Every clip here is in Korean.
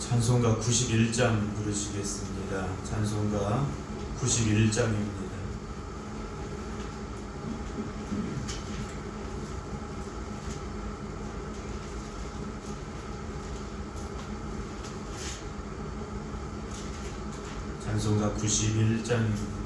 찬송가 91장 부르시겠습니다. 찬송가 91장입니다. 찬송가 91장입니다.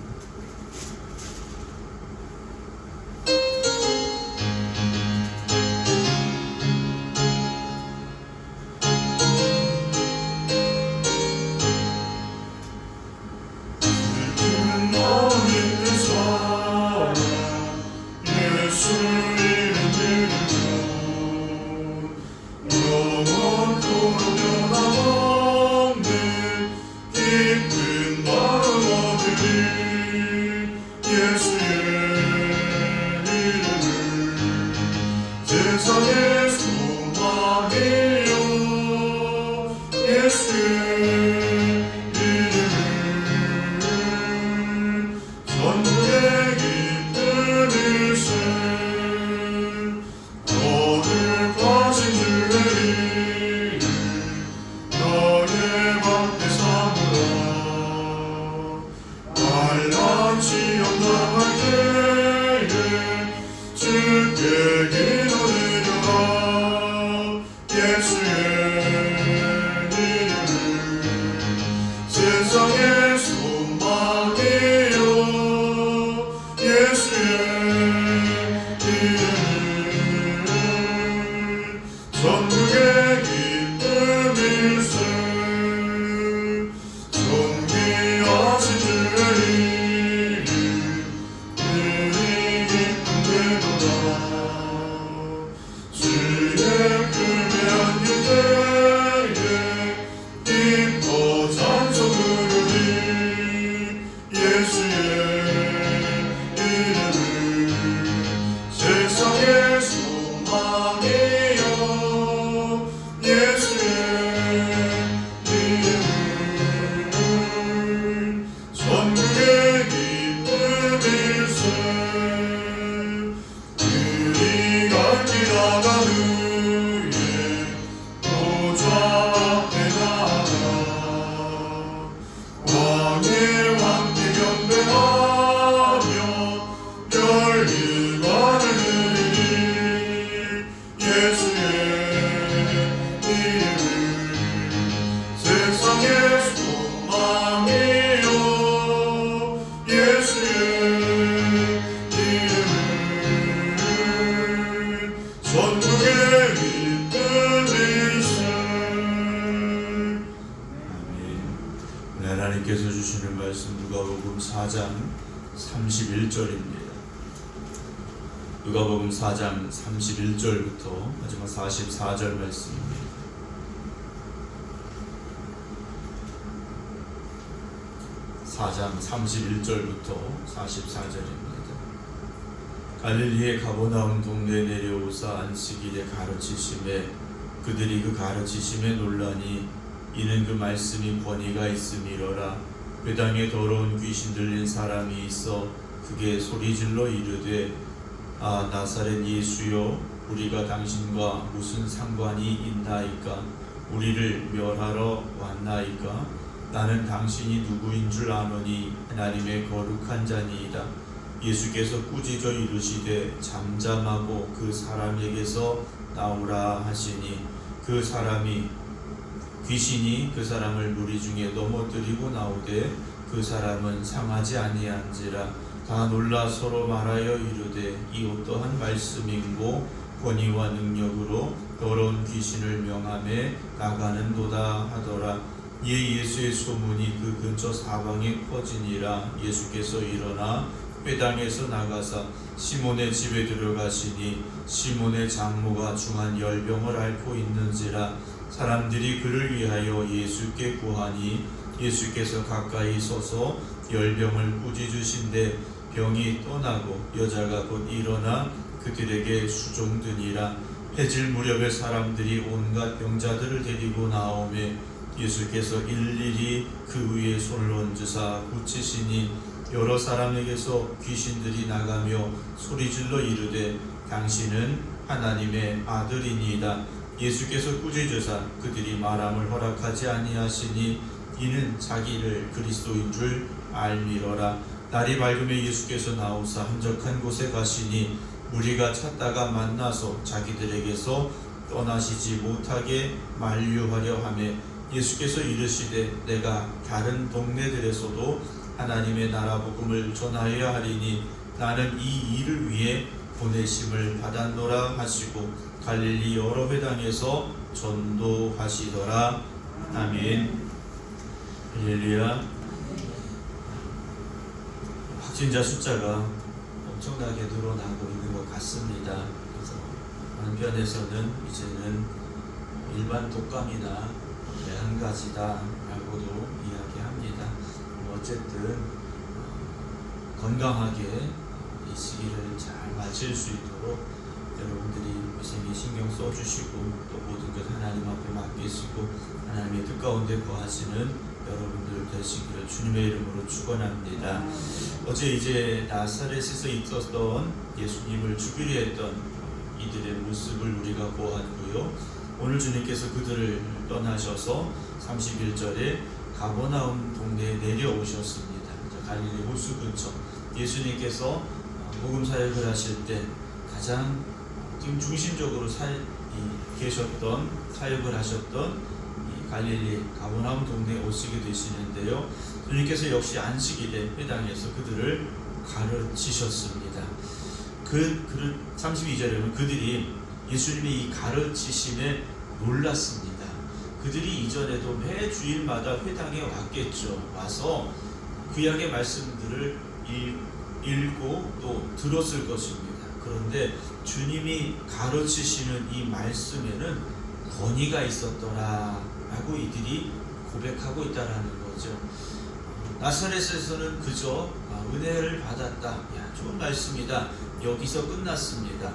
하나님께서 주시는 말씀 누가복음 4장 31절입니다. 누가복음 4장 31절부터 마지막 44절 말씀입니다. 4장 31절부터 44절입니다. 갈릴리의 가버나움 동네에 내려오사 안식일에 가르치심에 그들이 그 가르치심에 놀라니 이는 그 말씀이 권위가 있음이로라. 회당에 더러운 귀신 들린 사람이 있어 그게 소리질러 이르되 아 나사렛 예수여 우리가 당신과 무슨 상관이 있나이까? 우리를 멸하러 왔나이까? 나는 당신이 누구인 줄 아노니 하나님의 거룩한 자니이다. 예수께서 꾸짖어 이르시되 잠잠하고 그 사람에게서 나오라 하시니 그 사람이 귀신이 그 사람을 무리 중에 넘어뜨리고 나오되 그 사람은 상하지 아니한지라. 다 놀라 서로 말하여 이르되 이 어떠한 말씀인고 권위와 능력으로 더러운 귀신을 명하며 나가는도다 하더라. 이에 예수의 소문이 그 근처 사방에 퍼지니라. 예수께서 일어나 회당에서 나가사 시몬의 집에 들어가시니 시몬의 장모가 중한 열병을 앓고 있는지라. 사람들이 그를 위하여 예수께 구하니 예수께서 가까이 서서 열병을 꾸짖으신데 병이 떠나고 여자가 곧 일어나 그들에게 수종드니라. 해질 무렵에 사람들이 온갖 병자들을 데리고 나오매 예수께서 일일이 그 위에 손을 얹으사 고치시니 여러 사람에게서 귀신들이 나가며 소리질러 이르되 당신은 하나님의 아들이니이다. 예수께서 꾸짖으사 그들이 말함을 허락하지 아니하시니 이는 자기를 그리스도인 줄 알미러라. 날이 밝음에 예수께서 나오사 한적한 곳에 가시니 무리가 찾다가 만나서 자기들에게서 떠나시지 못하게 만류하려 하매 예수께서 이르시되 내가 다른 동네들에서도 하나님의 나라 복음을 전하여야 하리니 나는 이 일을 위해 보내심을 받았노라 하시고 갈릴리 여러 회당에서 전도하시더라. 아멘. 할렐루야. 확진자 숫자가 엄청나게 늘어나고 있는 것 같습니다. 그래서 한편에서는 이제는 일반 독감이나 매한가지다라고도 이야기합니다. 어쨌든 건강하게 이 시기를 잘 마칠 수 있도록 여러분들이 위생에 신경 써주시고 또 모든 것 하나님 앞에 맡기시고 하나님의 뜻 가운데 거하시는 여러분들 되시기를 주님의 이름으로 축원합니다. 어제 이제 나사렛에서 있었던 예수님을 죽이려 했던 이들의 모습을 우리가 보았고요. 오늘 주님께서 그들을 떠나셔서 31절에 가버나움 동네에 내려오셨습니다. 갈릴리 호수 근처 예수님께서 복음 사역을 하실 때 가장 중심적으로 계셨던 사역을 하셨던 갈릴리 가버나움 동네에 오시게 되시는데요. 주님께서 역시 안식일에 회당에서 그들을 가르치셨습니다. 32절에 보면 그들이 예수님의 이 가르치심에 놀랐습니다. 그들이 이전에도 매 주일마다 회당에 왔겠죠. 와서 구약의 말씀들을 읽고 또 들었을 것입니다. 그런데 주님이 가르치시는 이 말씀에는 권위가 있었더라 라고 이들이 고백하고 있다라는 거죠. 나사렛에서는 그저 은혜를 받았다. 야, 좋은 말씀이다. 여기서 끝났습니다.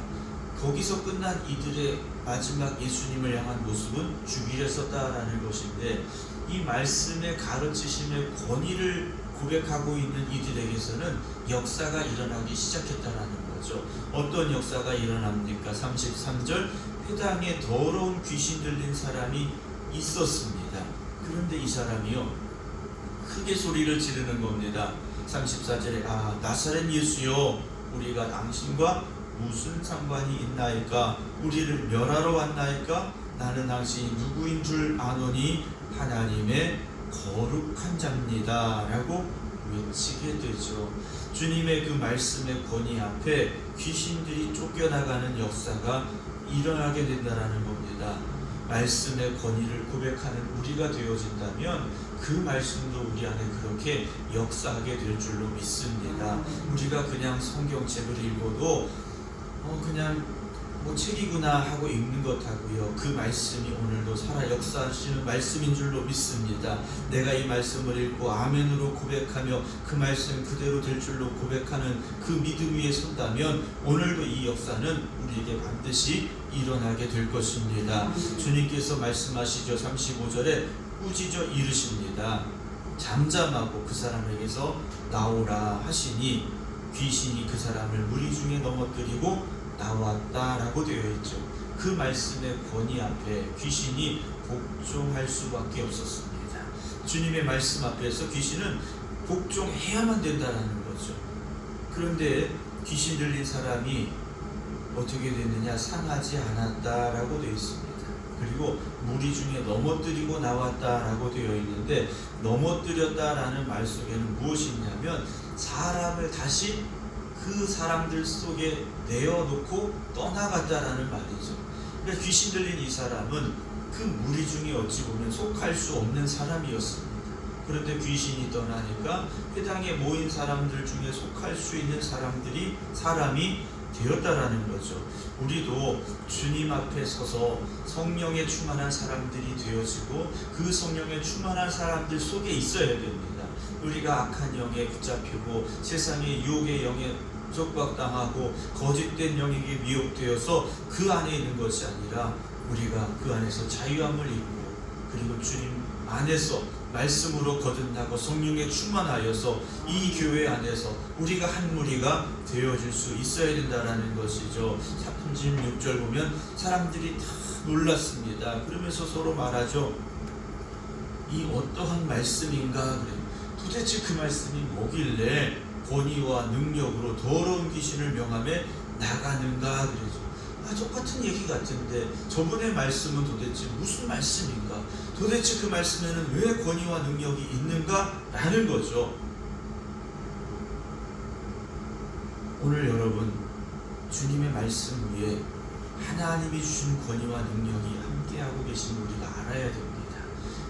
거기서 끝난 이들의 마지막 예수님을 향한 모습은 죽이려 썼다라는 것인데 이 말씀의 가르치심의 권위를 고백하고 있는 이들에게서는 역사가 일어나기 시작했다라는 거죠. 어떤 역사가 일어납니까? 33절 회당에 더러운 귀신 들린 사람이 있었습니다. 그런데 이 사람이요 크게 소리를 지르는 겁니다. 34절에 나사렛 예수여 우리가 당신과 무슨 상관이 있나이까? 우리를 멸하러 왔나이까? 나는 당신이 누구인 줄 아노니 하나님의 거룩한 자입니다 라고 외치게 되죠. 주님의 그 말씀의 권위 앞에 귀신들이 쫓겨나가는 역사가 일어나게 된다는 겁니다. 말씀의 권위를 고백하는 우리가 되어진다면 그 말씀도 우리 안에 그렇게 역사하게 될 줄로 믿습니다. 우리가 그냥 성경책을 읽어도 그냥 책이구나 하고 읽는 것하고요. 그 말씀이 오늘도 살아 역사하시는 말씀인 줄로 믿습니다. 내가 이 말씀을 읽고 아멘으로 고백하며 그 말씀 그대로 될 줄로 고백하는 그 믿음 위에 선다면 오늘도 이 역사는 우리에게 반드시 일어나게 될 것입니다. 주님께서 말씀하시죠. 35절에 꾸짖어 이르십니다. 잠잠하고 그 사람에게서 나오라 하시니 귀신이 그 사람을 무리 중에 넘어뜨리고 나왔다라고 되어 있죠. 그 말씀의 권위 앞에 귀신이 복종할 수밖에 없었습니다. 주님의 말씀 앞에서 귀신은 복종해야만 된다라는 거죠. 그런데 귀신 들린 사람이 어떻게 됐느냐? 상하지 않았다라고 되어 있습니다. 그리고 무리 중에 넘어뜨리고 나왔다라고 되어 있는데 넘어뜨렸다라는 말 속에는 무엇이 있냐면 사람을 다시 그 사람들 속에 내어놓고 떠나갔다라는 말이죠. 그러니까 귀신 들린 이 사람은 그 무리 중에 어찌 보면 속할 수 없는 사람이었습니다. 그런데 귀신이 떠나니까 회당에 모인 사람들 중에 속할 수 있는 사람이 되었다라는 거죠. 우리도 주님 앞에 서서 성령에 충만한 사람들이 되어지고 그 성령에 충만한 사람들 속에 있어야 됩니다. 우리가 악한 영에 붙잡히고 세상의 유혹의 영에 속박당하고 거짓된 영에게 미혹되어서 그 안에 있는 것이 아니라 우리가 그 안에서 자유함을 입고 그리고 주님 안에서 말씀으로 거듭나고 성령에 충만하여서 이 교회 안에서 우리가 한 무리가 되어줄 수 있어야 된다라는 것이죠. 36절 보면 사람들이 다 놀랐습니다. 그러면서 서로 말하죠. 이 어떠한 말씀인가? 그래. 도대체 그 말씀이 뭐길래 권위와 능력으로 더러운 귀신을 명함에 나가는가? 그러죠. 똑같은 얘기 같은데 저분의 말씀은 도대체 무슨 말씀인가? 도대체 그 말씀에는 왜 권위와 능력이 있는가? 라는 거죠. 오늘 여러분 주님의 말씀 위에 하나님이 주신 권위와 능력이 함께하고 계신 우리가 알아야 됩니다.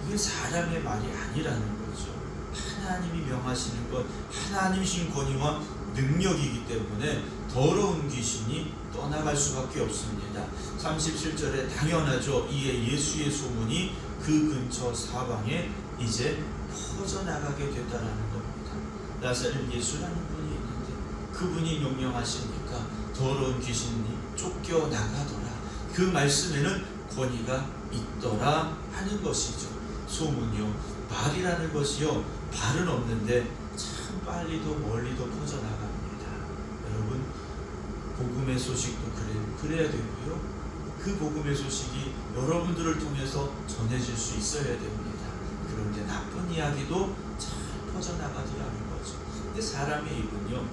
이게 사람의 말이 아니라는 거죠. 하나님이 명하시는 것, 하나님이 주신 권위와 능력이기 때문에 더러운 귀신이 떠나갈 수밖에 없습니다. 37절에 당연하죠. 이에 예수의 소문이 그 근처 사방에 이제 퍼져나가게 됐다라는 겁니다. 나사렛 예수라는 분이 있는데 그분이 명령하시니까 더러운 귀신이 쫓겨나가더라. 그 말씀에는 권위가 있더라 하는 것이죠. 소문이요. 말이라는 것이요. 발은 없는데 참 빨리도 멀리도 퍼져나갑니다. 여러분 복음의 소식도 그래야 되고요. 그 복음의 소식이 여러분들을 통해서 전해질 수 있어야 됩니다. 그런데 나쁜 이야기도 잘 퍼져나가더라는 거죠. 근데 사람의 입은요,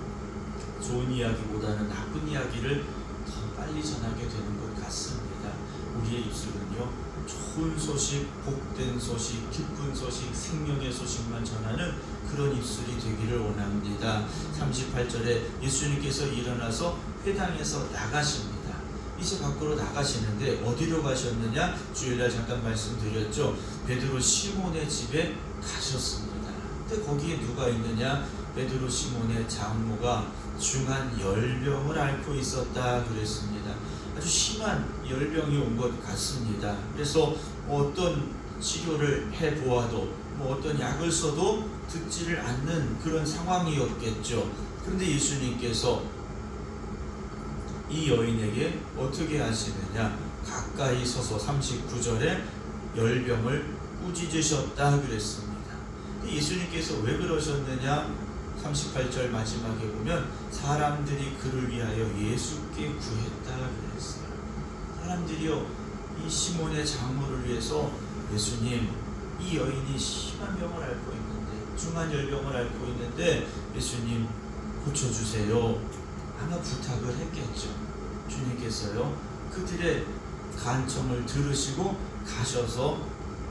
좋은 이야기보다는 나쁜 이야기를 더 빨리 전하게 되는 것 같습니다. 우리의 입술은요, 좋은 소식, 복된 소식, 기쁜 소식, 생명의 소식만 전하는 그런 입술이 되기를 원합니다. 38절에 예수님께서 일어나서 회당에서 나가십니다. 이제 밖으로 나가시는데 어디로 가셨느냐? 주일날 잠깐 말씀드렸죠. 베드로 시몬의 집에 가셨습니다. 근데 거기에 누가 있느냐? 베드로 시몬의 장모가 중한 열병을 앓고 있었다 그랬습니다. 아주 심한 열병이 온 것 같습니다. 그래서 어떤 치료를 해보아도 어떤 약을 써도 듣지를 않는 그런 상황이었겠죠. 그런데 예수님께서 이 여인에게 어떻게 하시느냐? 가까이 서서 39절에 열병을 꾸짖으셨다 그랬습니다. 예수님께서 왜 그러셨느냐? 38절 마지막에 보면 사람들이 그를 위하여 예수께 구했다 그랬어요. 사람들이요, 이 시몬의 장모를 위해서 예수님, 이 여인이 심한 병을 앓고 있는데, 중한 열병을 앓고 있는데 예수님 고쳐주세요. 아마 부탁을 했겠죠. 주님께서요, 그들의 간청을 들으시고 가셔서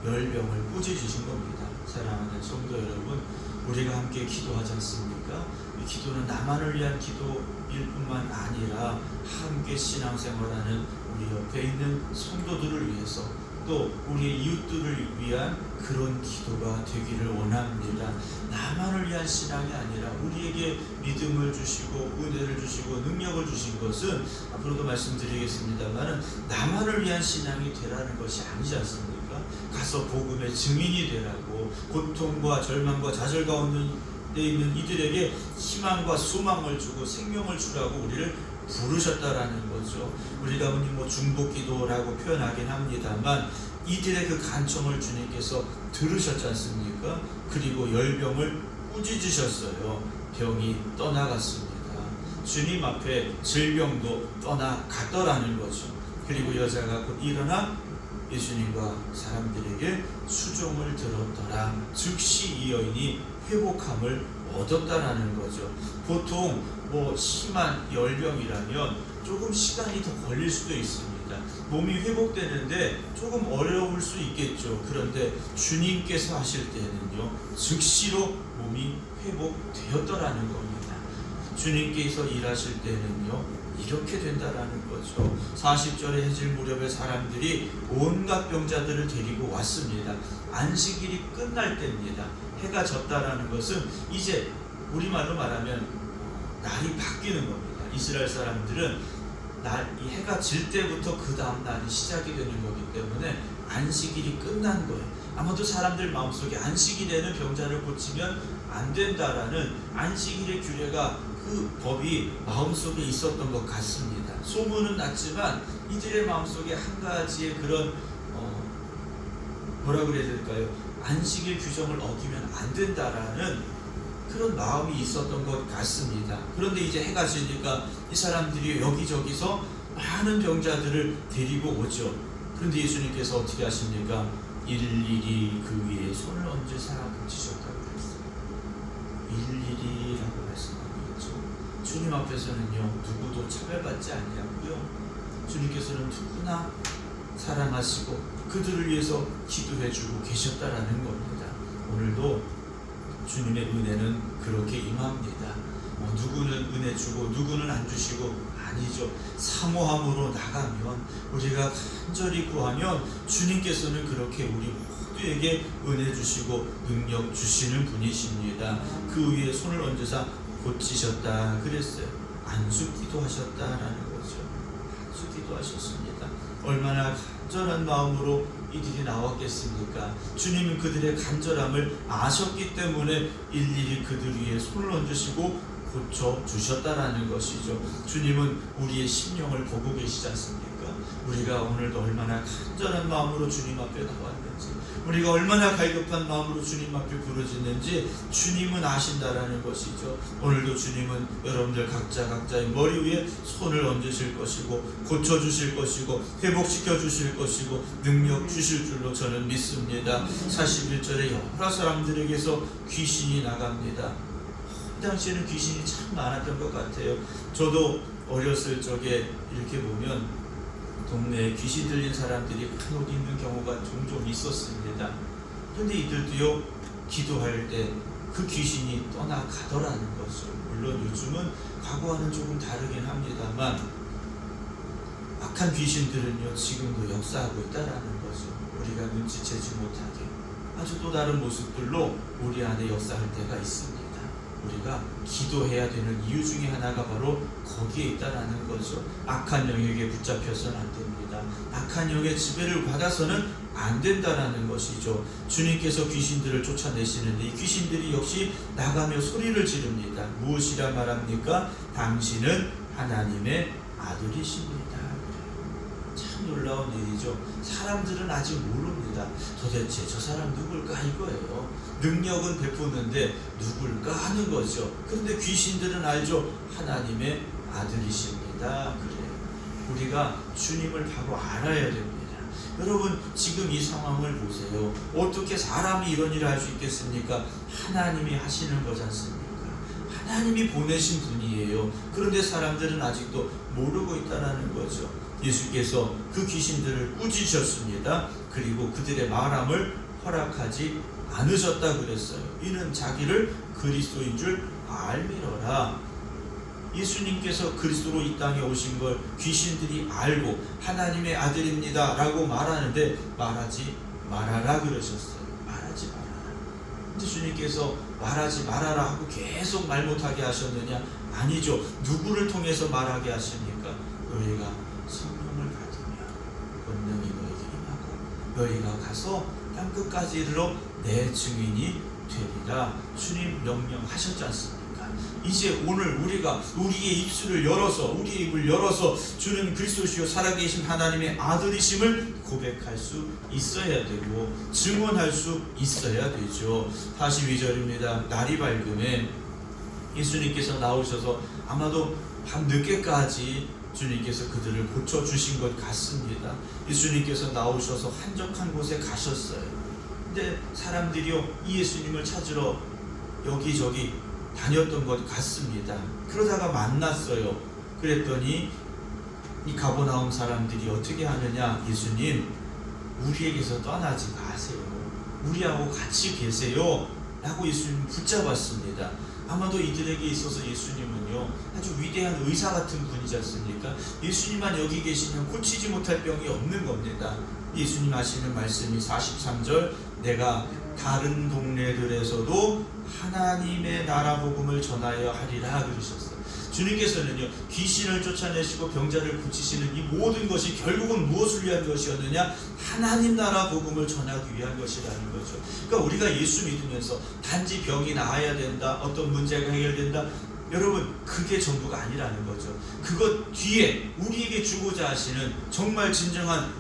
열병을 꾸짖으신 겁니다. 사랑하는 성도 여러분, 우리가 함께 기도하지 않습니까? 이 기도는 나만을 위한 기도일 뿐만 아니라 함께 신앙생활하는 우리 옆에 있는 성도들을 위해서 또 우리의 이웃들을 위한 그런 기도가 되기를 원합니다. 나만을 위한 신앙이 아니라 우리에게 믿음을 주시고 은혜를 주시고 능력을 주신 것은 앞으로도 말씀드리겠습니다만 나만을 위한 신앙이 되라는 것이 아니지 않습니까? 가서 복음의 증인이 되라고, 고통과 절망과 좌절 가운데 있는 이들에게 희망과 소망을 주고 생명을 주라고 우리를 부르셨다라는 거죠. 우리가 흔히 중보기도라고 표현하긴 합니다만 이들의 그 간청을 주님께서 들으셨지 않습니까? 그리고 열병을 꾸짖으셨어요. 병이 떠나갔습니다. 주님 앞에 질병도 떠나갔더라는 거죠. 그리고 여자가 곧 일어나 예수님과 사람들에게 수종을 들었더라. 즉시 이 여인이 회복함을 얻었다라는 거죠. 보통 심한 열병이라면 조금 시간이 더 걸릴 수도 있습니다. 몸이 회복되는데 조금 어려울 수 있겠죠. 그런데 주님께서 하실 때는요, 즉시로 몸이 회복되었더라는 겁니다. 주님께서 일하실 때는요, 이렇게 된다라는 거죠. 40절에 해질 무렵에 사람들이 온갖 병자들을 데리고 왔습니다. 안식일이 끝날 때입니다. 해가 졌다라는 것은 이제 우리말로 말하면 날이 바뀌는 겁니다. 이스라엘 사람들은 이 해가 질 때부터 그 다음 날이 시작이 되는 거기 때문에 안식일이 끝난 거예요. 아마도 사람들 마음속에 안식일에는 병자를 고치면 안 된다라는 안식일의 규례가 그 법이 마음속에 있었던 것 같습니다. 소문은 났지만 이들의 마음속에 한 가지의 그런 뭐라 그래야 될까요? 안식일 규정을 어기면 안 된다라는 그런 마음이 있었던 것 같습니다. 그런데 이제 해가 지니까 이 사람들이 여기저기서 많은 병자들을 데리고 오죠. 그런데 예수님께서 어떻게 하십니까? 일일이 그 위에 손을 얹으사 고치셨다고 그랬어요. 일일이라고 말씀하고 있죠. 주님 앞에서는요, 누구도 차별받지 아니하고요, 주님께서는 누구나 사랑하시고 그들을 위해서 기도해주고 계셨다라는 겁니다. 오늘도 주님의 은혜는 그렇게 임합니다. 누구는 은혜 주고 누구는 안 주시고 아니죠. 사모함으로 나가면, 우리가 간절히 구하면 주님께서는 그렇게 우리 모두에게 은혜 주시고 능력 주시는 분이십니다. 그 위에 손을 얹으사 고치셨다 그랬어요. 안수기도 하셨다라는 거죠. 안수기도 하셨습니다. 얼마나 간절한 마음으로 이들이 나왔겠습니까? 주님은 그들의 간절함을 아셨기 때문에 일일이 그들 위에 손을 얹으시고 고쳐주셨다라는 것이죠. 주님은 우리의 심령을 보고 계시지 않습니까? 우리가 오늘도 얼마나 간절한 마음으로 주님 앞에 나왔는지, 우리가 얼마나 갈급한 마음으로 주님 앞에 부르짖는지 주님은 아신다라는 것이죠. 오늘도 주님은 여러분들 각자의 머리 위에 손을 얹으실 것이고 고쳐주실 것이고 회복시켜 주실 것이고 능력 주실 줄로 저는 믿습니다. 41절에 여러 사람들에게서 귀신이 나갑니다. 그 당시에는 귀신이 참 많았던 것 같아요. 저도 어렸을 적에 이렇게 보면 동네에 귀신 들린 사람들이 간혹 있는 경우가 종종 있었습니다. 그런데 이들도요, 기도할 때 그 귀신이 떠나가더라는 거죠. 물론 요즘은 과거와는 조금 다르긴 합니다만 악한 귀신들은요, 지금도 역사하고 있다라는 거죠. 우리가 눈치채지 못하게 아주 또 다른 모습들로 우리 안에 역사할 때가 있습니다. 우리가 기도해야 되는 이유 중에 하나가 바로 거기에 있다라는 거죠. 악한 영역에 붙잡혀서는 안 됩니다. 악한 영의 지배를 받아서는 안 된다라는 것이죠. 주님께서 귀신들을 쫓아내시는데 이 귀신들이 역시 나가며 소리를 지릅니다. 무엇이라 말합니까? 당신은 하나님의 아들이십니다. 참 놀라운 일이죠. 사람들은 아직 모릅니다. 도대체 저 사람 누굴까 이거예요. 능력은 베푸는데 누굴까 하는 거죠. 그런데 귀신들은 알죠. 하나님의 아들이십니다. 그래요. 우리가 주님을 바로 알아야 됩니다. 여러분, 지금 이 상황을 보세요. 어떻게 사람이 이런 일을 할 수 있겠습니까? 하나님이 하시는 거지 않습니까? 하나님이 보내신 분이에요. 그런데 사람들은 아직도 모르고 있다는 거죠. 예수께서 그 귀신들을 꾸짖으셨습니다. 그리고 그들의 말함을 허락하지 않으셨다 그랬어요. 이는 자기를 그리스도인 줄 알미러라. 예수님께서 그리스도로 이 땅에 오신 걸 귀신들이 알고 하나님의 아들입니다 라고 말하는데 말하지 말아라 그러셨어요. 말하지 말아라. 근데 주님께서 말하지 말아라 하고 계속 말 못하게 하셨느냐? 아니죠. 누구를 통해서 말하게 하십니까? 너희가 성령을 받으면 권능이 너희에게 임하고 너희가 가서 땅끝까지 이르러 내 증인이 되리라. 주님 명령하셨지 않습니까? 이제 오늘 우리가 우리의 입술을 열어서, 우리의 입을 열어서 주는 그리스도시요 살아계신 하나님의 아들이심을 고백할 수 있어야 되고 증언할 수 있어야 되죠. 42절입니다. 날이 밝음에 예수님께서 나오셔서 아마도 밤늦게까지 주님께서 그들을 고쳐주신 것 같습니다. 예수님께서 나오셔서 한적한 곳에 가셨어요. 근데 사람들이요, 이 예수님을 찾으러 여기저기 다녔던 것 같습니다. 그러다가 만났어요. 그랬더니 이 가버나움 사람들이 어떻게 하느냐? 예수님, 우리에게서 떠나지 마세요. 우리하고 같이 계세요 라고 예수님 붙잡았습니다. 아마도 이들에게 있어서 예수님은요, 아주 위대한 의사 같은 분이지 않습니까? 예수님만 여기 계시면 고치지 못할 병이 없는 겁니다. 예수님 하시는 말씀이 43절, 내가 다른 동네들에서도 하나님의 나라 복음을 전하여 하리라 그러셨어요. 주님께서는요, 귀신을 쫓아내시고 병자를 고치시는 이 모든 것이 결국은 무엇을 위한 것이었느냐? 하나님 나라 복음을 전하기 위한 것이라는 거죠. 그러니까 우리가 예수 믿으면서 단지 병이 나아야 된다, 어떤 문제가 해결된다, 여러분, 그게 전부가 아니라는 거죠. 그것 뒤에 우리에게 주고자 하시는 정말 진정한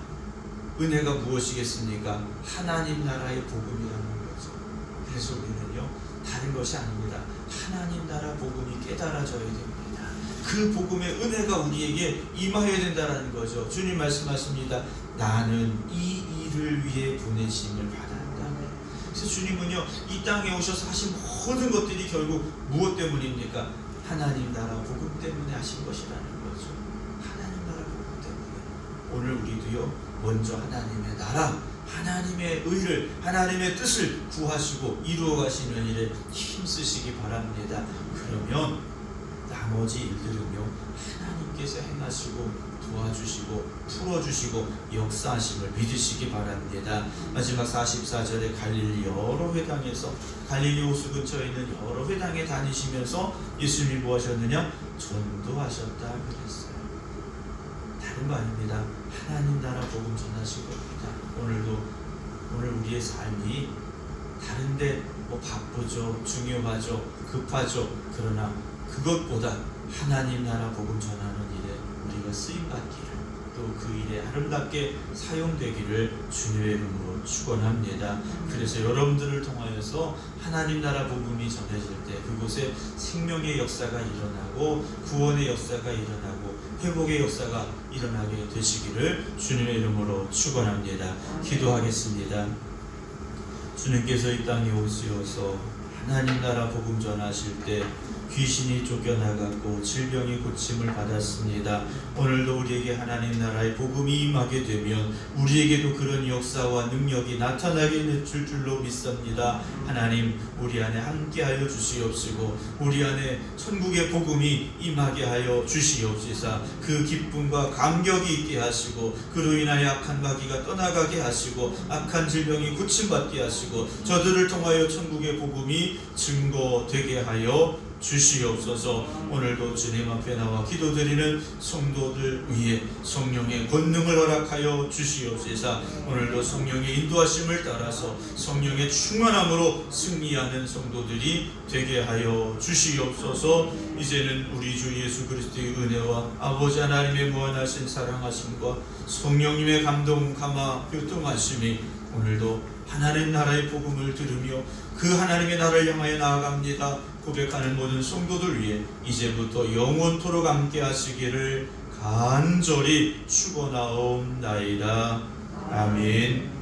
은혜가 무엇이겠습니까? 하나님 나라의 복음이라는 그래서 우리는요, 다른 것이 아닙니다. 하나님 나라 복음이 깨달아져야 됩니다. 그 복음의 은혜가 우리에게 임하여야 된다는 거죠. 주님 말씀하십니다. 나는 이 일을 위해 보내심을 받았다. 그래서 주님은요, 이 땅에 오셔서 하신 모든 것들이 결국 무엇 때문입니까? 하나님 나라 복음 때문에 하신 것이라는 거죠. 하나님 나라 복음 때문에. 오늘 우리도요, 먼저 하나님의 나라, 하나님의 의를, 하나님의 뜻을 구하시고 이루어 가시는 일에 힘쓰시기 바랍니다. 그러면 나머지 일들은요, 하나님께서 행하시고 도와주시고 풀어주시고 역사하심을 믿으시기 바랍니다. 마지막 44절에 갈릴리 여러 회당에서, 갈릴리 호수 근처에 있는 여러 회당에 다니시면서 예수님이 뭐 하셨느냐? 전도하셨다 그랬어요. 다른 거 아닙니다. 하나님 나라 복음 전하신 겁니다. 오늘 우리의 삶이 다른데 뭐 바쁘죠, 중요하죠, 급하죠. 그러나 그것보다 하나님 나라 복음 전하는 일에 우리가 쓰임받기를, 또 그 일에 아름답게 사용되기를 주님의 이름으로 축원합니다. 그래서 여러분들을 통하여서 하나님 나라 복음이 전해질 때 그곳에 생명의 역사가 일어나고 구원의 역사가 일어나고 회복의 역사가 일어나게 되시기를 주님의 이름으로 축원합니다. 기도하겠습니다. 주님께서 이 땅에 오시어서 하나님 나라 복음 전하실 때 귀신이 쫓겨나갔고 질병이 고침을 받았습니다. 오늘도 우리에게 하나님 나라의 복음이 임하게 되면 우리에게도 그런 역사와 능력이 나타나게 될 줄로 믿습니다. 하나님, 우리 안에 함께하여 주시옵시고 우리 안에 천국의 복음이 임하게 하여 주시옵시사. 그 기쁨과 감격이 있게 하시고 그로 인하여 악한 마귀가 떠나가게 하시고 악한 질병이 고침받게 하시고 저들을 통하여 천국의 복음이 증거되게 하여 주시옵소서. 오늘도 주님 앞에 나와 기도드리는 성도들 위해 성령의 권능을 허락하여 주시옵소서. 오늘도 성령의 인도하심을 따라서 성령의 충만함으로 승리하는 성도들이 되게 하여 주시옵소서. 이제는 우리 주 예수 그리스도의 은혜와 아버지 하나님의 무한하신 사랑하심과 성령님의 감동 감화 교통하심이 오늘도 하나님 나라의 복음을 들으며 그 하나님의 나라를 향하여 나아갑니다 고백하는 모든 성도들 위해 이제부터 영원토록 함께 하시기를 간절히 축원하옵나이다. 아멘.